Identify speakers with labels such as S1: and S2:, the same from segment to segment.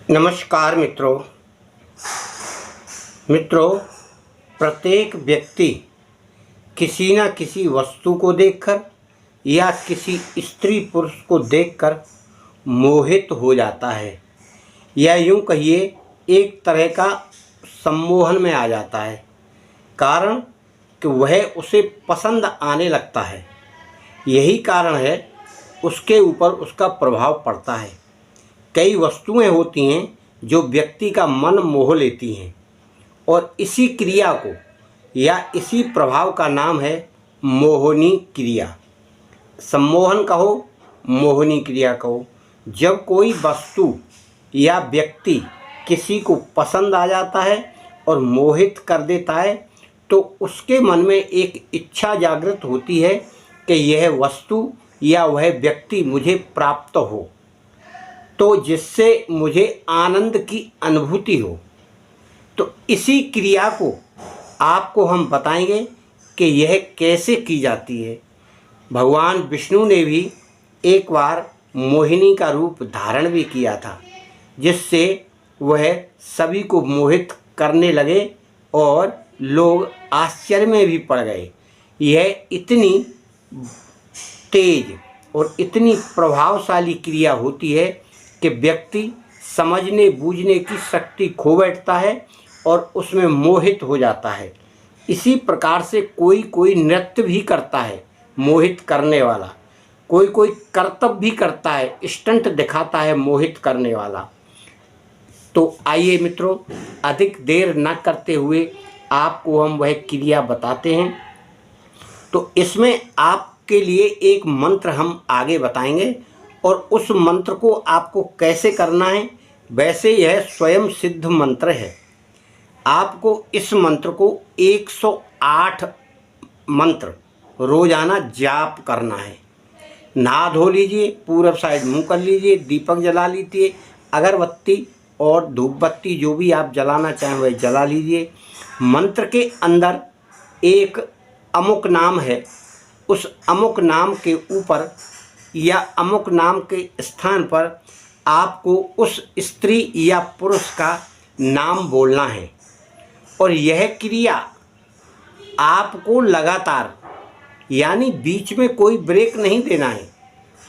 S1: नमस्कार मित्रों, प्रत्येक व्यक्ति किसी न किसी वस्तु को देखकर या किसी स्त्री पुरुष को देखकर मोहित हो जाता है, या यूँ कहिए एक तरह का सम्मोहन में आ जाता है। कारण कि वह उसे पसंद आने लगता है। यही कारण है उसके ऊपर उसका प्रभाव पड़ता है। कई वस्तुएं होती हैं जो व्यक्ति का मन मोह लेती हैं, और इसी क्रिया को या इसी प्रभाव का नाम है मोहनी क्रिया। सम्मोहन कहो, मोहनी क्रिया कहो। जब कोई वस्तु या व्यक्ति किसी को पसंद आ जाता है और मोहित कर देता है, तो उसके मन में एक इच्छा जागृत होती है कि यह वस्तु या वह व्यक्ति मुझे प्राप्त हो, तो जिससे मुझे आनंद की अनुभूति हो। तो इसी क्रिया को आपको हम बताएंगे कि यह कैसे की जाती है। भगवान विष्णु ने भी एक बार मोहिनी का रूप धारण भी किया था, जिससे वह सभी को मोहित करने लगे और लोग आश्चर्य में भी पड़ गए। यह इतनी तेज और इतनी प्रभावशाली क्रिया होती है कि व्यक्ति समझने बूझने की शक्ति खो बैठता है और उसमें मोहित हो जाता है। इसी प्रकार से कोई कोई नृत्य भी करता है मोहित करने वाला, कोई कोई करतब भी करता है, स्टंट दिखाता है मोहित करने वाला। तो आइए मित्रों, अधिक देर न करते हुए आपको हम वह क्रिया बताते हैं। तो इसमें आपके लिए एक मंत्र हम आगे बताएंगे, और उस मंत्र को आपको कैसे करना है, वैसे यह स्वयं सिद्ध मंत्र है। आपको इस मंत्र को 108 मंत्र रोजाना जाप करना है। नहा धो लीजिए, पूरब साइड मुंह कर लीजिए, दीपक जला लीजिए, अगरबत्ती और धूप बत्ती जो भी आप जलाना चाहें वह जला लीजिए। मंत्र के अंदर एक अमुक नाम है, उस अमुक नाम के ऊपर या अमुक नाम के स्थान पर आपको उस स्त्री या पुरुष का नाम बोलना है, और यह क्रिया आपको लगातार, यानी बीच में कोई ब्रेक नहीं देना है।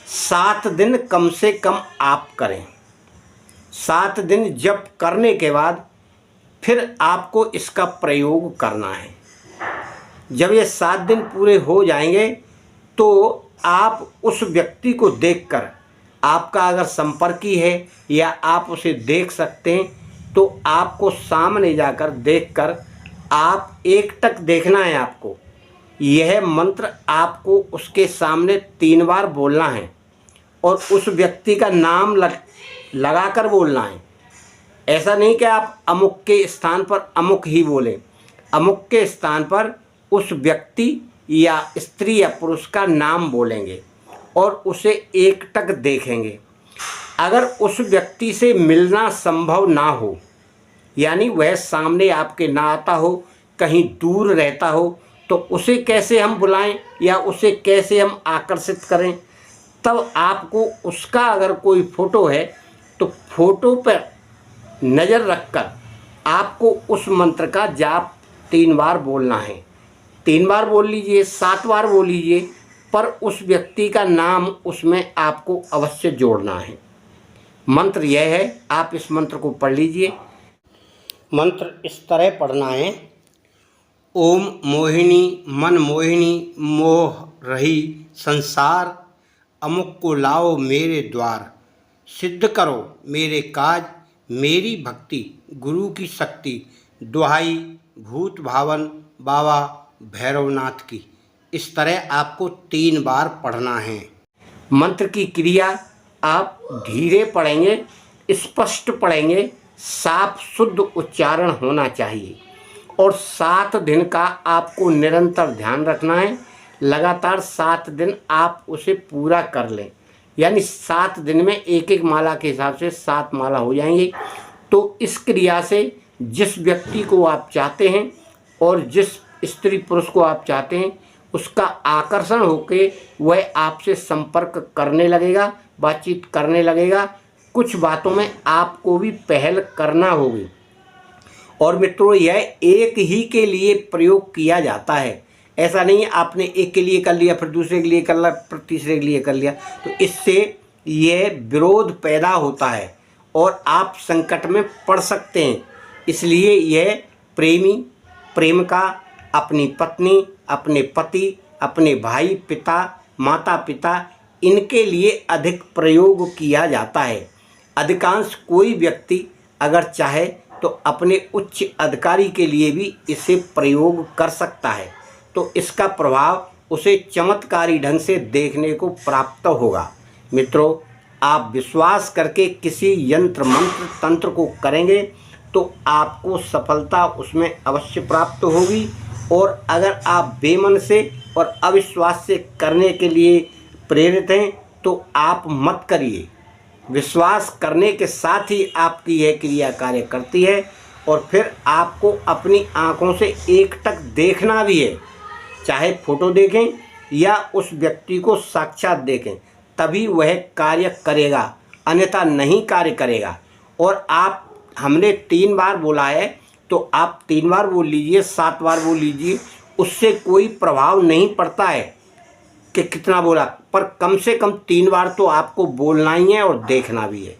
S1: 7 दिन कम से कम आप करें। 7 दिन जप करने के बाद फिर आपको इसका प्रयोग करना है। जब ये 7 दिन पूरे हो जाएंगे तो आप उस व्यक्ति को देखकर, आपका अगर संपर्की है या आप उसे देख सकते हैं, तो आपको सामने जाकर देखकर आप एकटक देखना है। आपको यह मंत्र आपको उसके सामने 3 बार बोलना है, और उस व्यक्ति का नाम लगाकर बोलना है। ऐसा नहीं कि आप अमुक के स्थान पर अमुक ही बोलें। अमुक के स्थान पर उस व्यक्ति या स्त्री या पुरुष का नाम बोलेंगे और उसे एकटक देखेंगे। अगर उस व्यक्ति से मिलना संभव ना हो, यानी वह सामने आपके ना आता हो, कहीं दूर रहता हो, तो उसे कैसे हम बुलाएं या उसे कैसे हम आकर्षित करें। तब आपको उसका अगर कोई फ़ोटो है तो फोटो पर नज़र रखकर आपको उस मंत्र का जाप 3 बार बोलना है। 3 बार बोल लीजिए, 7 बार बोल लीजिए, पर उस व्यक्ति का नाम उसमें आपको अवश्य जोड़ना है। मंत्र यह है, आप इस मंत्र को पढ़ लीजिए। मंत्र इस तरह पढ़ना है: ओम मोहिनी मन मोहिनी मोह रही संसार, अमुक को लाओ मेरे द्वार, सिद्ध करो मेरे काज मेरी भक्ति, गुरु की शक्ति, दुहाई भूत भावन बाबा भैरवनाथ की। इस तरह आपको 3 बार पढ़ना है। मंत्र की क्रिया आप धीरे पढ़ेंगे, स्पष्ट पढ़ेंगे, साफ शुद्ध उच्चारण होना चाहिए, और 7 दिन का आपको निरंतर ध्यान रखना है। लगातार 7 दिन आप उसे पूरा कर लें, यानी 7 दिन में एक एक माला के हिसाब से 7 माला हो जाएंगी। तो इस क्रिया से जिस व्यक्ति को आप चाहते हैं और जिस स्त्री पुरुष को आप चाहते हैं, उसका आकर्षण होकर वह आपसे संपर्क करने लगेगा, बातचीत करने लगेगा, कुछ बातों में आपको भी पहल करना होगी। और मित्रों, यह एक ही के लिए प्रयोग किया जाता है। ऐसा नहीं है आपने एक के लिए कर लिया, फिर दूसरे के लिए कर लिया, फिर तीसरे के लिए कर लिया, तो इससे यह विरोध पैदा होता है और आप संकट में पड़ सकते हैं। इसलिए यह प्रेमी, प्रेमिका, अपनी पत्नी, अपने पति, अपने भाई, पिता, माता पिता, इनके लिए अधिक प्रयोग किया जाता है। अधिकांश कोई व्यक्ति अगर चाहे तो अपने उच्च अधिकारी के लिए भी इसे प्रयोग कर सकता है, तो इसका प्रभाव उसे चमत्कारी ढंग से देखने को प्राप्त होगा। मित्रों, आप विश्वास करके किसी यंत्र मंत्र तंत्र को करेंगे तो आपको सफलता उसमें अवश्य प्राप्त होगी। और अगर आप बेमन से और अविश्वास से करने के लिए प्रेरित हैं तो आप मत करिए। विश्वास करने के साथ ही आपकी यह क्रिया कार्य करती है। और फिर आपको अपनी आँखों से एकटक देखना भी है, चाहे फोटो देखें या उस व्यक्ति को साक्षात देखें, तभी वह कार्य करेगा, अन्यथा नहीं कार्य करेगा। और आप, हमने 3 बार बोला है तो आप 3 बार बोल लीजिए, 7 बार बोल लीजिए, उससे कोई प्रभाव नहीं पड़ता है कि कितना बोला, पर कम से कम 3 बार तो आपको बोलना ही है और देखना भी है।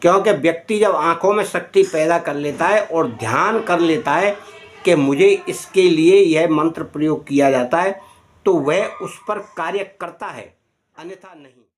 S1: क्योंकि व्यक्ति जब आँखों में शक्ति पैदा कर लेता है और ध्यान कर लेता है कि मुझे इसके लिए यह मंत्र प्रयोग किया जाता है, तो वह उस पर कार्य करता है, अन्यथा नहीं।